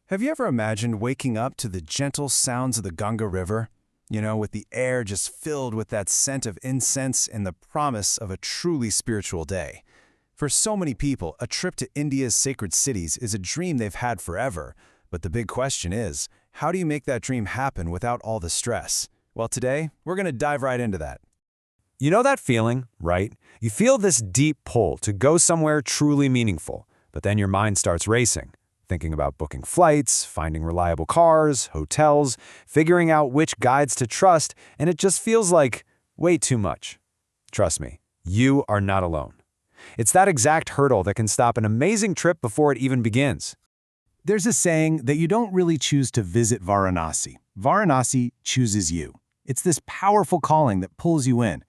Have you ever imagined waking up to the gentle sounds of the Ganga River? With the air just filled with that scent of incense and the promise of a truly spiritual day. For so many people, a trip to India's sacred cities is a dream they've had forever. But the big question is, how do you make that dream happen without all the stress? Well, today, we're going to dive right into that. You know that feeling, right? You feel this deep pull to go somewhere truly meaningful, but then your mind starts racing, thinking about booking flights, finding reliable cars, hotels, figuring out which guides to trust, and it just feels like way too much. Trust me, you are not alone. It's that exact hurdle that can stop an amazing trip before it even begins. There's a saying that you don't really choose to visit Varanasi. Varanasi chooses you. It's this powerful calling that pulls you in.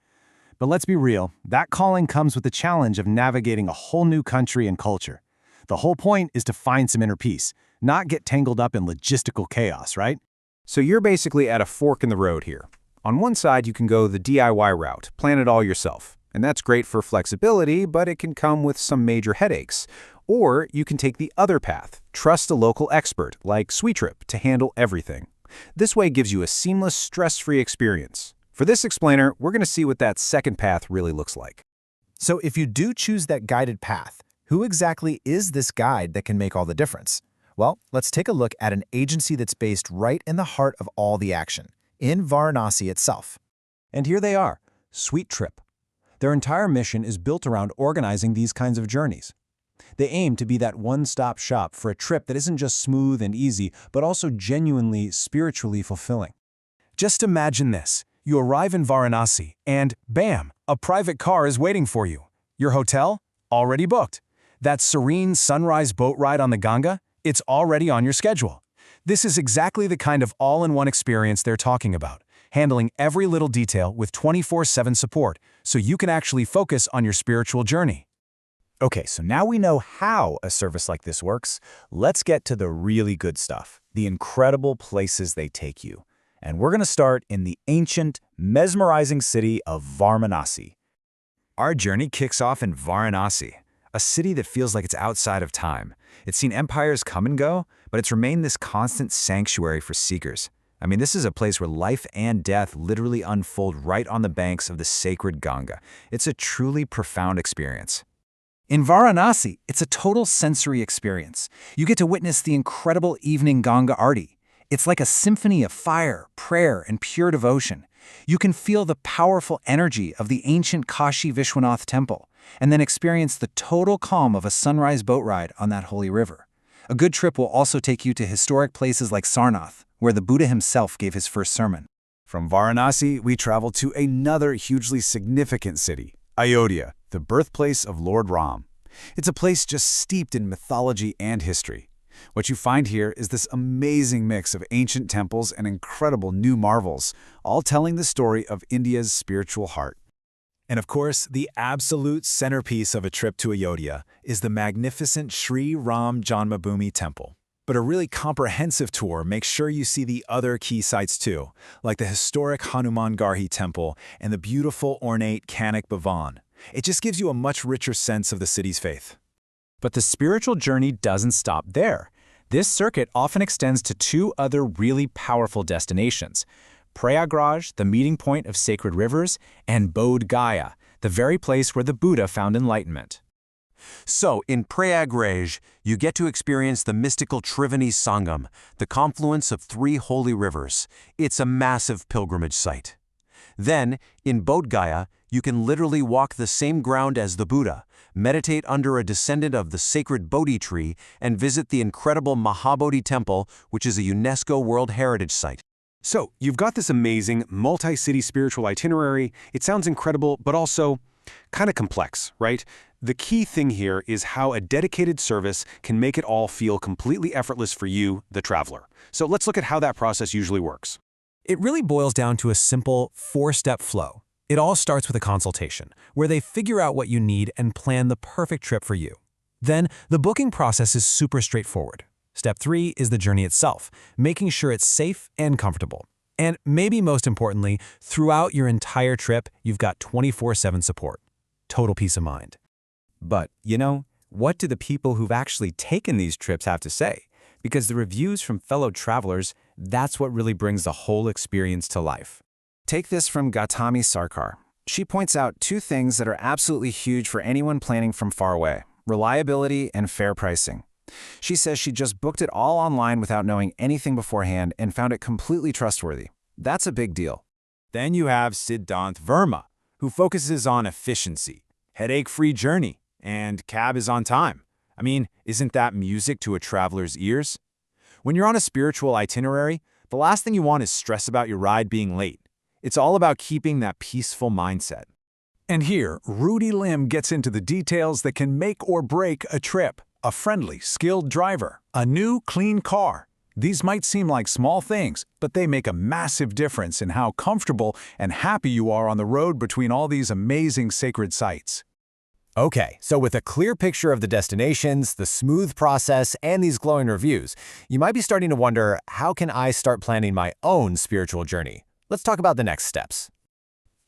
But let's be real, that calling comes with the challenge of navigating a whole new country and culture. The whole point is to find some inner peace, not get tangled up in logistical chaos, right? So you're basically at a fork in the road here. On one side, you can go the DIY route, plan it all yourself. And that's great for flexibility, but it can come with some major headaches. Or you can take the other path, trust a local expert like SweetTrip to handle everything. This way gives you a seamless, stress-free experience. For this explainer, we're going to see what that second path really looks like. So if you do choose that guided path, who exactly is this guide that can make all the difference? Well, let's take a look at an agency that's based right in the heart of all the action, in Varanasi itself. And here they are, SweetTrip. Their entire mission is built around organizing these kinds of journeys. They aim to be that one-stop shop for a trip that isn't just smooth and easy, but also genuinely spiritually fulfilling. Just imagine this. You arrive in Varanasi, and bam, a private car is waiting for you. Your hotel? Already booked. That serene sunrise boat ride on the Ganga? It's already on your schedule. This is exactly the kind of all-in-one experience they're talking about, handling every little detail with 24/7 support, so you can actually focus on your spiritual journey. Okay, so now we know how a service like this works. Let's get to the really good stuff, the incredible places they take you. And we're going to start in the ancient, mesmerizing city of Varanasi. Our journey kicks off in Varanasi, a city that feels like it's outside of time. It's seen empires come and go, but it's remained this constant sanctuary for seekers. I mean, this is a place where life and death literally unfold right on the banks of the sacred Ganga. It's a truly profound experience. In Varanasi, it's a total sensory experience. You get to witness the incredible evening Ganga Aarti. It's like a symphony of fire, prayer, and pure devotion. You can feel the powerful energy of the ancient Kashi Vishwanath temple, and then experience the total calm of a sunrise boat ride on that holy river. A good trip will also take you to historic places like Sarnath, where the Buddha himself gave his first sermon. From Varanasi, we travel to another hugely significant city, Ayodhya, the birthplace of Lord Ram. It's a place just steeped in mythology and history. What you find here is this amazing mix of ancient temples and incredible new marvels, all telling the story of India's spiritual heart. And of course, the absolute centerpiece of a trip to Ayodhya is the magnificent Sri Ram Janmabhoomi Temple. But a really comprehensive tour makes sure you see the other key sites too, like the historic Hanuman Garhi Temple and the beautiful ornate Kanak Bhavan. It just gives you a much richer sense of the city's faith. But the spiritual journey doesn't stop there. This circuit often extends to two other really powerful destinations: Prayagraj, the meeting point of sacred rivers, and Bodhgaya, the very place where the Buddha found enlightenment. So, in Prayagraj, you get to experience the mystical Triveni Sangam, the confluence of three holy rivers. It's a massive pilgrimage site. Then, in Bodhgaya, you can literally walk the same ground as the Buddha, meditate under a descendant of the sacred Bodhi tree, and visit the incredible Mahabodhi Temple, which is a UNESCO World Heritage Site. So, you've got this amazing multi-city spiritual itinerary. It sounds incredible, but also kind of complex, right? The key thing here is how a dedicated service can make it all feel completely effortless for you, the traveler. So let's look at how that process usually works. It really boils down to a simple four-step flow. It all starts with a consultation, where they figure out what you need and plan the perfect trip for you. Then, the booking process is super straightforward. Step 3 is the journey itself, making sure it's safe and comfortable. And maybe most importantly, throughout your entire trip, you've got 24/7 support. Total peace of mind. But, what do the people who've actually taken these trips have to say? because the reviews from fellow travelers, that's what really brings the whole experience to life. Take this from Gautami Sarkar. She points out two things that are absolutely huge for anyone planning from far away: reliability and fair pricing. She says she just booked it all online without knowing anything beforehand and found it completely trustworthy. That's a big deal. Then you have Siddhant Verma, who focuses on efficiency, headache-free journey, and cab is on time. I mean, isn't that music to a traveler's ears? When you're on a spiritual itinerary, the last thing you want is stress about your ride being late. It's all about keeping that peaceful mindset. And here, Rudy Lim gets into the details that can make or break a trip. A friendly, skilled driver, a new, clean car. These might seem like small things, but they make a massive difference in how comfortable and happy you are on the road between all these amazing sacred sites. Okay, so with a clear picture of the destinations, the smooth process, and these glowing reviews, you might be starting to wonder, how can I start planning my own spiritual journey? Let's talk about the next steps.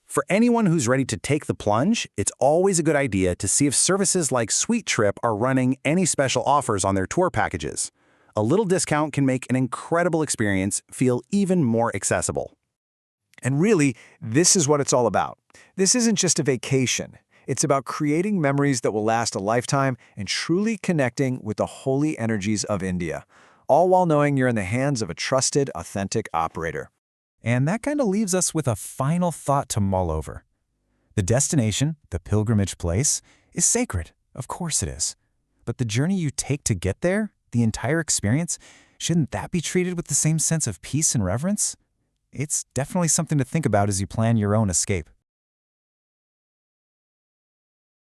For anyone who's ready to take the plunge, it's always a good idea to see if services like Sweet Trip are running any special offers on their tour packages. A little discount can make an incredible experience feel even more accessible. And really, this is what it's all about. This isn't just a vacation. It's about creating memories that will last a lifetime and truly connecting with the holy energies of India, all while knowing you're in the hands of a trusted, authentic operator. And that kind of leaves us with a final thought to mull over. The destination, the pilgrimage place, is sacred. Of course it is. But the journey you take to get there, the entire experience, shouldn't that be treated with the same sense of peace and reverence? It's definitely something to think about as you plan your own escape.